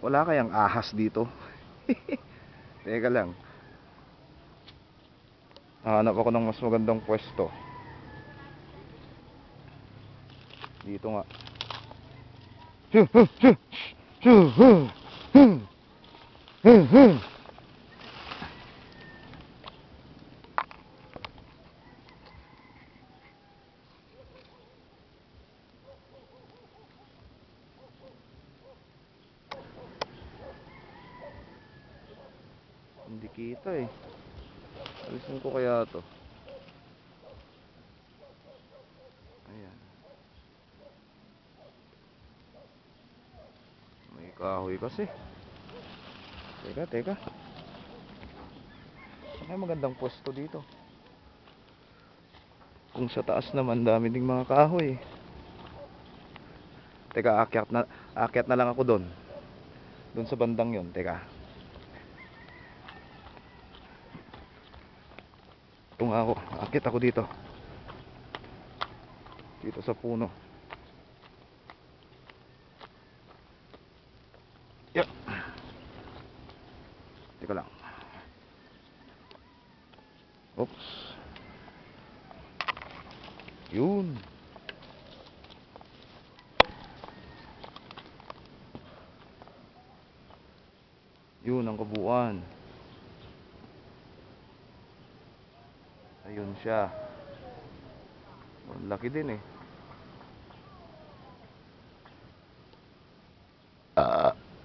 Wala kayang ahas dito? Teka lang. Hanap ako ng mas magandang pwesto. Dito nga. Hindi kita eh. Alisin ko kaya to. Ayan. May kahoy kasi. Teka. May magandang pwesto dito. Kung sa taas naman, dami ding mga kahoy. Teka, akyat na lang ako doon. Doon sa bandang yon. Teka. Ito nga ako. Akyat ako dito. Dito sa puno. Yup. Teka lang. Oops. Yun. Yun ang kabuuan. Ayun siya. Ang laki din eh.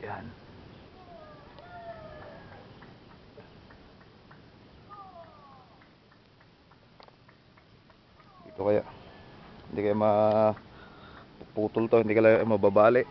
Yan. Dito kaya. Hindi kaya maputol to. Hindi kaya mababali.